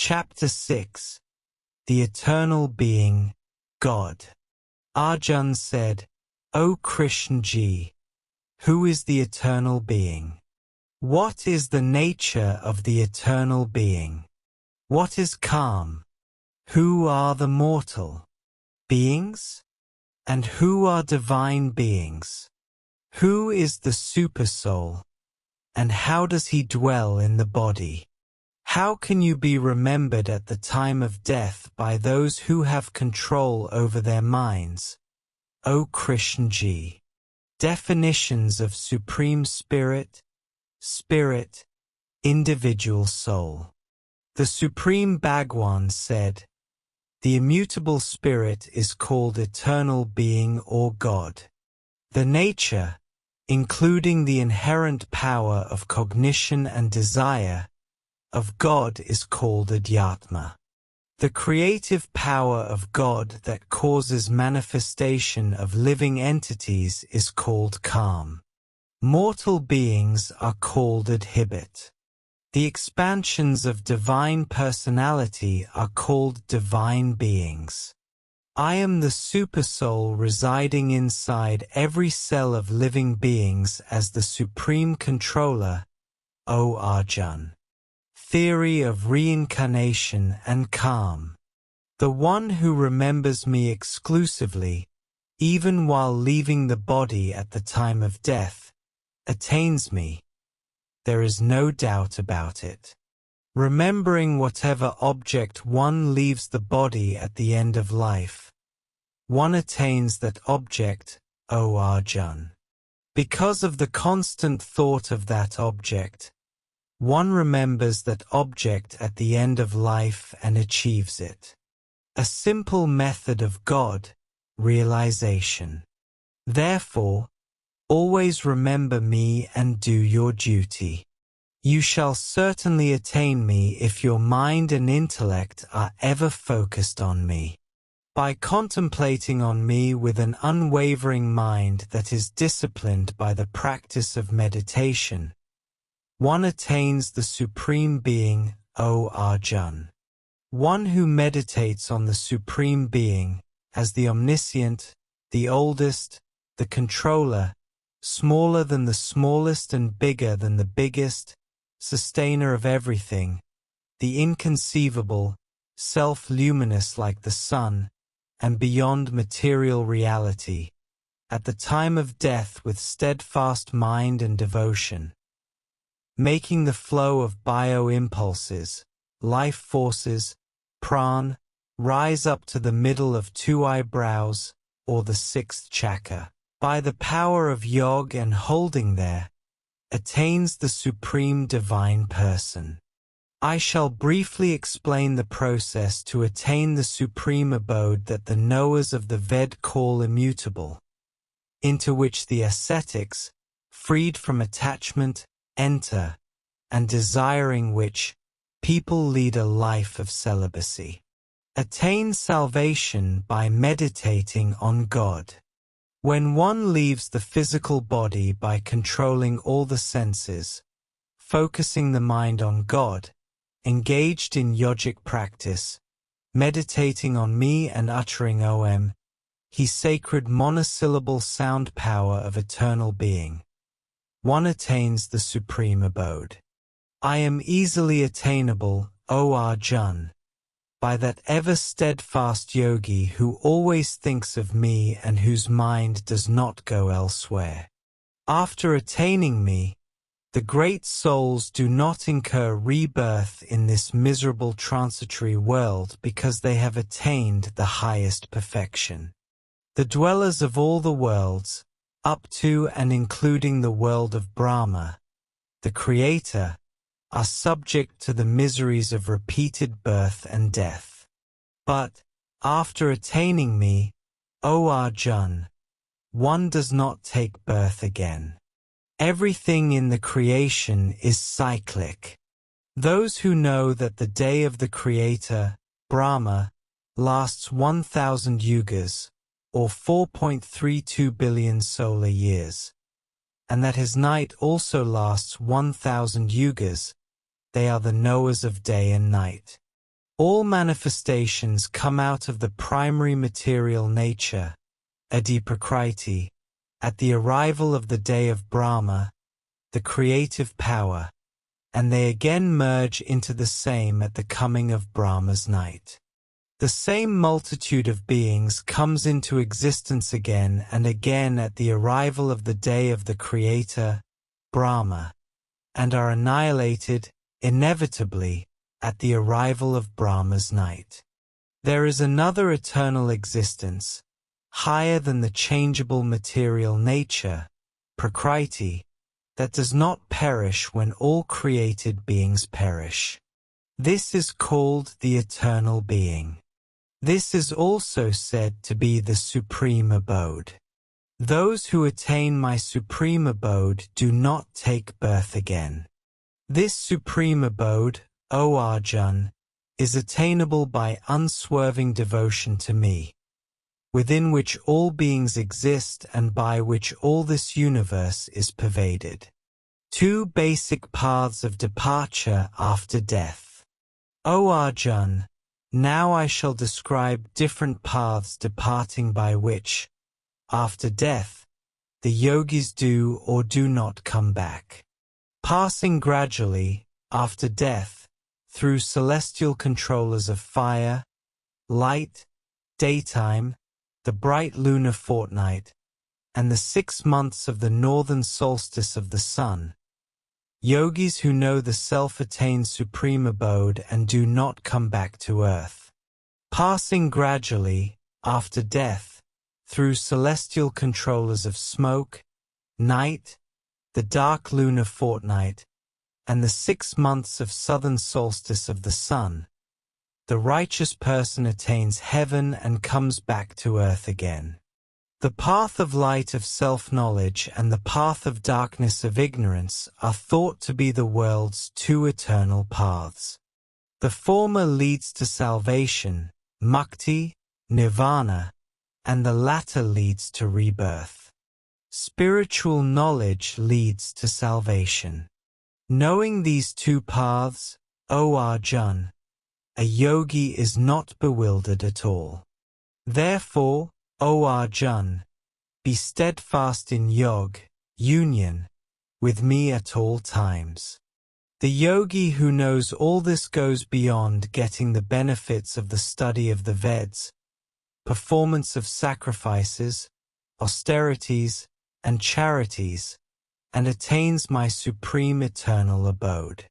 Chapter 6. The Eternal Being, God. Arjun said, O Krishna G, who is the Eternal Being? What is the nature of the Eternal Being? What is calm? Who are the mortal beings? And who are divine beings? Who is the Supersoul? And how does he dwell in the body? How can you be remembered at the time of death by those who have control over their minds? O Krishna G. Definitions of Supreme Spirit, Spirit, Individual Soul. The Supreme Bhagwan said, the immutable Spirit is called Eternal Being or God. The nature, including the inherent power of cognition and desire, of God is called adatma. The creative power of God that causes manifestation of living entities is called calm. Mortal beings are called adhibit. The expansions of divine personality are called divine beings. I am the Supersoul residing inside every cell of living beings as the Supreme Controller, O Arjun. Theory of reincarnation and calm. The one who remembers me exclusively, even while leaving the body at the time of death, attains me. There is no doubt about it. Remembering whatever object one leaves the body at the end of life, one attains that object, O Arjun. Because of the constant thought of that object, one remembers that object at the end of life and achieves it. A simple method of God, realization. Therefore, always remember me and do your duty. You shall certainly attain me if your mind and intellect are ever focused on me. By contemplating on me with an unwavering mind that is disciplined by the practice of meditation, one attains the Supreme Being, O Arjun. One who meditates on the Supreme Being as the omniscient, the oldest, the controller, smaller than the smallest and bigger than the biggest, sustainer of everything, the inconceivable, self-luminous like the sun, and beyond material reality, at the time of death with steadfast mind and devotion, making the flow of bio-impulses, life forces, pran, rise up to the middle of two eyebrows, or the sixth chakra, by the power of yoga and holding there, attains the Supreme Divine Person. I shall briefly explain the process to attain the Supreme Abode that the knowers of the Ved call immutable, into which the ascetics, freed from attachment, enter, and desiring which, people lead a life of celibacy. Attain salvation by meditating on God. When one leaves the physical body by controlling all the senses, focusing the mind on God, engaged in yogic practice, meditating on me and uttering Om, His sacred monosyllable sound power of eternal being, one attains the Supreme Abode. I am easily attainable, O Arjun, by that ever steadfast yogi who always thinks of me and whose mind does not go elsewhere. After attaining me, the great souls do not incur rebirth in this miserable transitory world because they have attained the highest perfection. The dwellers of all the worlds, up to and including the world of Brahma, the Creator, are subject to the miseries of repeated birth and death. But, after attaining me, O Arjun, one does not take birth again. Everything in the creation is cyclic. Those who know that the day of the Creator, Brahma, lasts 1,000 yugas, or 4.32 billion solar years, and that his night also lasts 1,000 yugas, they are the knowers of day and night. All manifestations come out of the primary material nature, Adi Prakriti, at the arrival of the day of Brahma, the creative power, and they again merge into the same at the coming of Brahma's night. The same multitude of beings comes into existence again and again at the arrival of the day of the Creator, Brahma, and are annihilated, inevitably, at the arrival of Brahma's night. There is another eternal existence, higher than the changeable material nature, Prakriti, that does not perish when all created beings perish. This is called the eternal being. This is also said to be the Supreme Abode. Those who attain my Supreme Abode do not take birth again. This Supreme Abode, O Arjun, is attainable by unswerving devotion to me, within which all beings exist and by which all this universe is pervaded. Two basic paths of departure after death. O Arjun, now I shall describe different paths departing by which, after death, the yogis do or do not come back. Passing gradually, after death, through celestial controllers of fire, light, daytime, the bright lunar fortnight, and the 6 months of the northern solstice of the sun, yogis who know the self attain Supreme Abode and do not come back to earth. Passing gradually, after death, through celestial controllers of smoke, night, the dark lunar fortnight, and the 6 months of southern solstice of the sun, the righteous person attains heaven and comes back to earth again. The path of light of self-knowledge and the path of darkness of ignorance are thought to be the world's two eternal paths. The former leads to salvation, mukti, nirvana, and the latter leads to rebirth. Spiritual knowledge leads to salvation. Knowing these two paths, O Arjun, a yogi is not bewildered at all. Therefore, O Arjun, be steadfast in yog, union, with me at all times. The yogi who knows all this goes beyond getting the benefits of the study of the Veds, performance of sacrifices, austerities, and charities, and attains my supreme eternal abode.